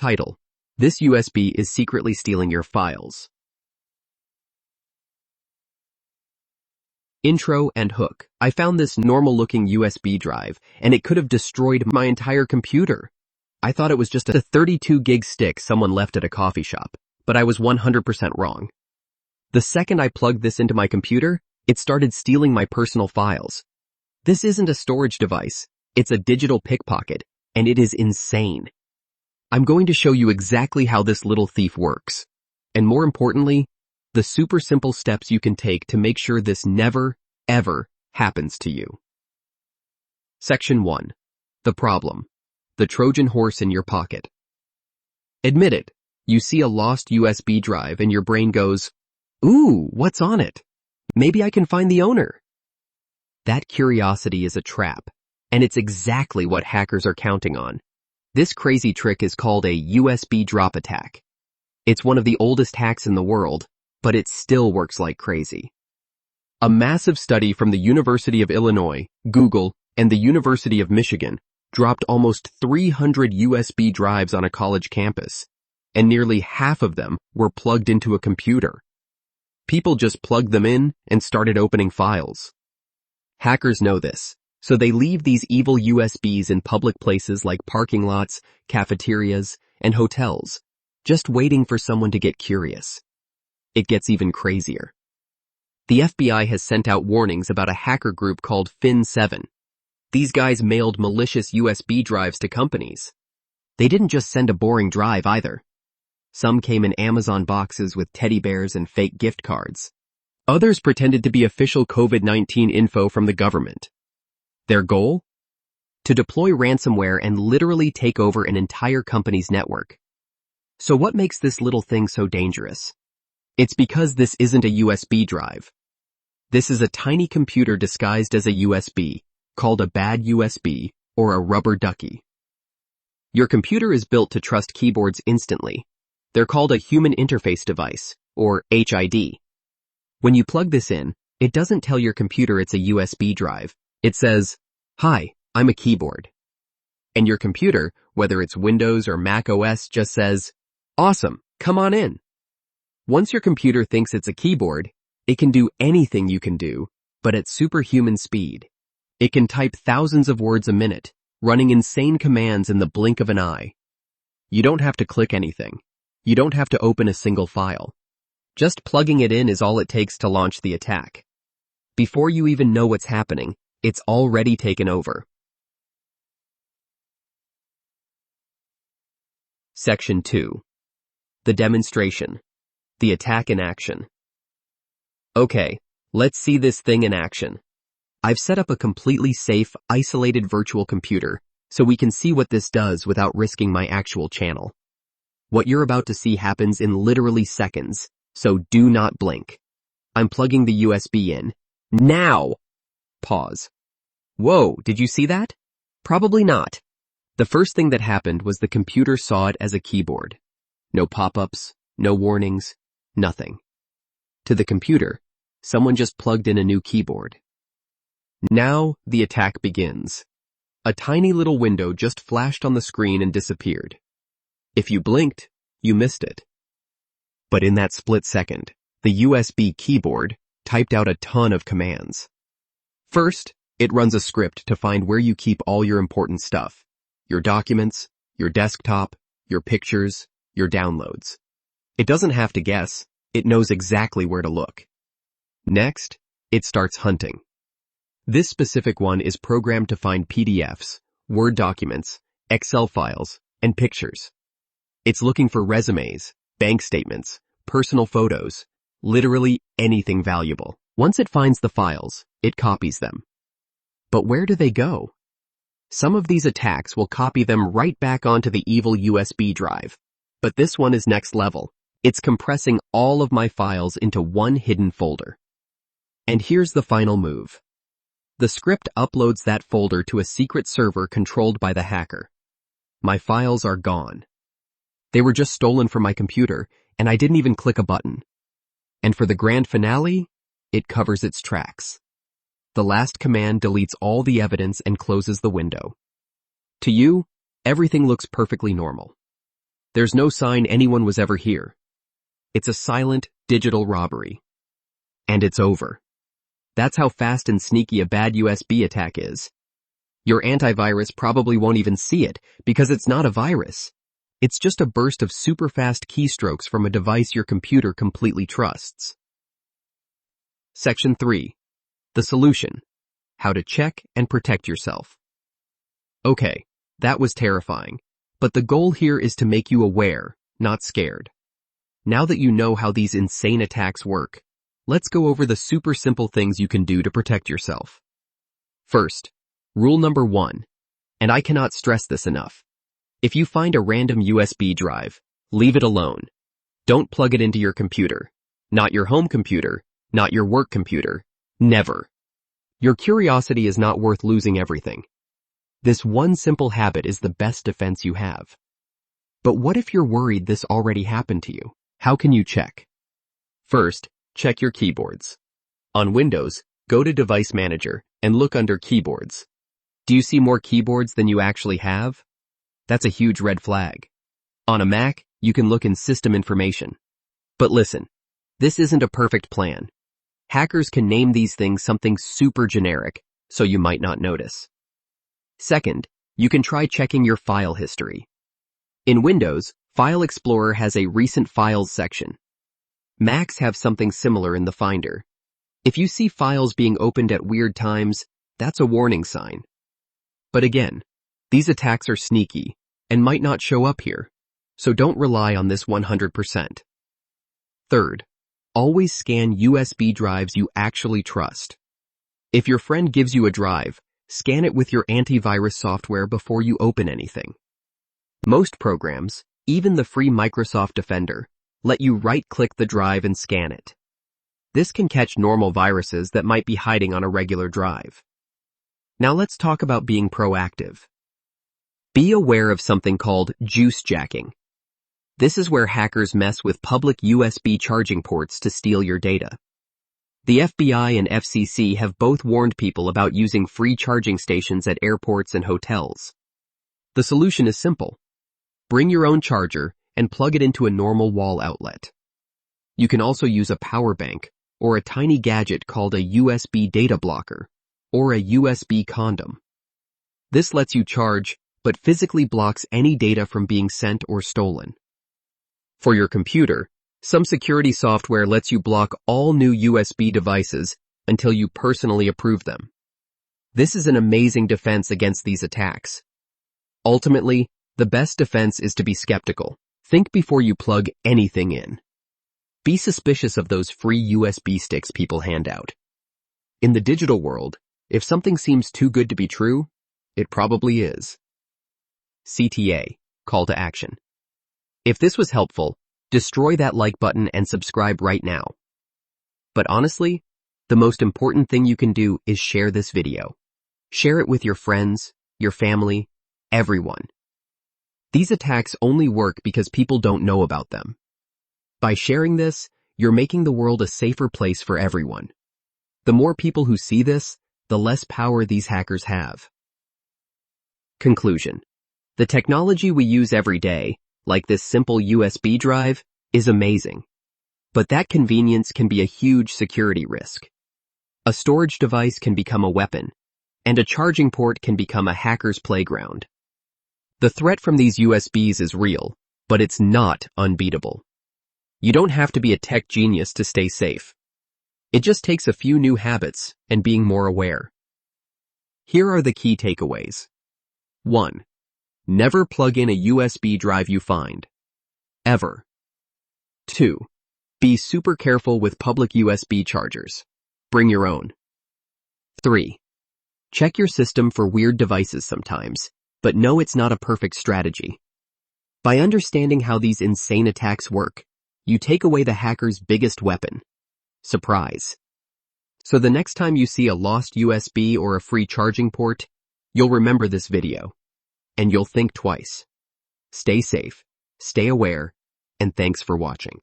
Title: This USB is secretly stealing your files. Intro and hook. I found this normal-looking USB drive, and it could have destroyed my entire computer. I thought it was just a 32-gig stick someone left at a coffee shop, but I was 100% wrong. The second I plugged this into my computer, it started stealing my personal files. This isn't a storage device, it's a digital pickpocket, and it is insane. I'm going to show you exactly how this little thief works, and more importantly, the super simple steps you can take to make sure this never, ever happens to you. Section 1. The problem. The Trojan horse in your pocket. Admit it, you see a lost USB drive and your brain goes, "Ooh, what's on it? Maybe I can find the owner." That curiosity is a trap, and it's exactly what hackers are counting on. This crazy trick is called a USB drop attack. It's one of the oldest hacks in the world, but it still works like crazy. A massive study from the University of Illinois, Google, and the University of Michigan dropped almost 300 USB drives on a college campus, and nearly half of them were plugged into a computer. People just plugged them in and started opening files. Hackers know this, so they leave these evil USBs in public places like parking lots, cafeterias, and hotels, just waiting for someone to get curious. It gets even crazier. The FBI has sent out warnings about a hacker group called Fin7. These guys mailed malicious USB drives to companies. They didn't just send a boring drive either. Some came in Amazon boxes with teddy bears and fake gift cards. Others pretended to be official COVID-19 info from the government. Their goal? To deploy ransomware and literally take over an entire company's network. So what makes this little thing so dangerous? It's because this isn't a USB drive. This is a tiny computer disguised as a USB, called a bad USB or a rubber ducky. Your computer is built to trust keyboards instantly. They're called a human interface device, or HID. When you plug this in, it doesn't tell your computer it's a USB drive. It says, "Hi, I'm a keyboard." And your computer, whether it's Windows or Mac OS, just says, "Awesome, come on in." Once your computer thinks it's a keyboard, it can do anything you can do, but at superhuman speed. It can type thousands of words a minute, running insane commands in the blink of an eye. You don't have to click anything. You don't have to open a single file. Just plugging it in is all it takes to launch the attack. Before you even know what's happening, it's already taken over. Section 2. The demonstration. The attack in action. Okay, let's see this thing in action. I've set up a completely safe, isolated virtual computer so we can see what this does without risking my actual channel. What you're about to see happens in literally seconds, so do not blink. I'm plugging the USB in. Now! Pause. Whoa, did you see that? Probably not. The first thing that happened was the computer saw it as a keyboard. No pop-ups, no warnings, nothing. To the computer, someone just plugged in a new keyboard. Now, the attack begins. A tiny little window just flashed on the screen and disappeared. If you blinked, you missed it. But in that split second, the USB keyboard typed out a ton of commands. First, it runs a script to find where you keep all your important stuff. Your documents, your desktop, your pictures, your downloads. It doesn't have to guess, it knows exactly where to look. Next, it starts hunting. This specific one is programmed to find PDFs, Word documents, Excel files, and pictures. It's looking for resumes, bank statements, personal photos, literally anything valuable. Once it finds the files, it copies them. But where do they go? Some of these attacks will copy them right back onto the evil USB drive. But this one is next level. It's compressing all of my files into one hidden folder. And here's the final move. The script uploads that folder to a secret server controlled by the hacker. My files are gone. They were just stolen from my computer, and I didn't even click a button. And for the grand finale, it covers its tracks. The last command deletes all the evidence and closes the window. To you, everything looks perfectly normal. There's no sign anyone was ever here. It's a silent, digital robbery. And it's over. That's how fast and sneaky a bad USB attack is. Your antivirus probably won't even see it because it's not a virus. It's just a burst of super fast keystrokes from a device your computer completely trusts. Section 3. The solution. How to check and protect yourself. Okay, that was terrifying, but the goal here is to make you aware, not scared. Now that you know how these insane attacks work, let's go over the super simple things you can do to protect yourself. First, rule number 1, and I cannot stress this enough. If you find a random USB drive, leave it alone. Don't plug it into your computer. Not your home computer, not your work computer. Never. Your curiosity is not worth losing everything. This one simple habit is the best defense you have. But what if you're worried this already happened to you? How can you check? First, check your keyboards. On Windows, go to Device Manager and look under Keyboards. Do you see more keyboards than you actually have? That's a huge red flag. On a Mac, you can look in System Information. But listen, this isn't a perfect plan. Hackers can name these things something super generic, so you might not notice. Second, you can try checking your file history. In Windows, File Explorer has a Recent Files section. Macs have something similar in the Finder. If you see files being opened at weird times, that's a warning sign. But again, these attacks are sneaky and might not show up here, so don't rely on this 100%. Third, always scan USB drives you actually trust. If your friend gives you a drive, scan it with your antivirus software before you open anything. Most programs, even the free Microsoft Defender, let you right-click the drive and scan it. This can catch normal viruses that might be hiding on a regular drive. Now let's talk about being proactive. Be aware of something called juice jacking. This is where hackers mess with public USB charging ports to steal your data. The FBI and FCC have both warned people about using free charging stations at airports and hotels. The solution is simple. Bring your own charger and plug it into a normal wall outlet. You can also use a power bank or a tiny gadget called a USB data blocker or a USB condom. This lets you charge, but physically blocks any data from being sent or stolen. For your computer, some security software lets you block all new USB devices until you personally approve them. This is an amazing defense against these attacks. Ultimately, the best defense is to be skeptical. Think before you plug anything in. Be suspicious of those free USB sticks people hand out. In the digital world, if something seems too good to be true, it probably is. CTA, Call to Action. If this was helpful, destroy that like button and subscribe right now. But honestly, the most important thing you can do is share this video. Share it with your friends, your family, everyone. These attacks only work because people don't know about them. By sharing this, you're making the world a safer place for everyone. The more people who see this, the less power these hackers have. Conclusion. The technology we use every day, like this simple USB drive, is amazing. But that convenience can be a huge security risk. A storage device can become a weapon, and a charging port can become a hacker's playground. The threat from these USBs is real, but it's not unbeatable. You don't have to be a tech genius to stay safe. It just takes a few new habits and being more aware. Here are the key takeaways. 1. Never plug in a USB drive you find. Ever. 2. Be super careful with public USB chargers. Bring your own. 3. Check your system for weird devices sometimes, but know it's not a perfect strategy. By understanding how these insane attacks work, you take away the hacker's biggest weapon. Surprise. So the next time you see a lost USB or a free charging port, you'll remember this video. And you'll think twice. Stay safe, stay aware, and thanks for watching.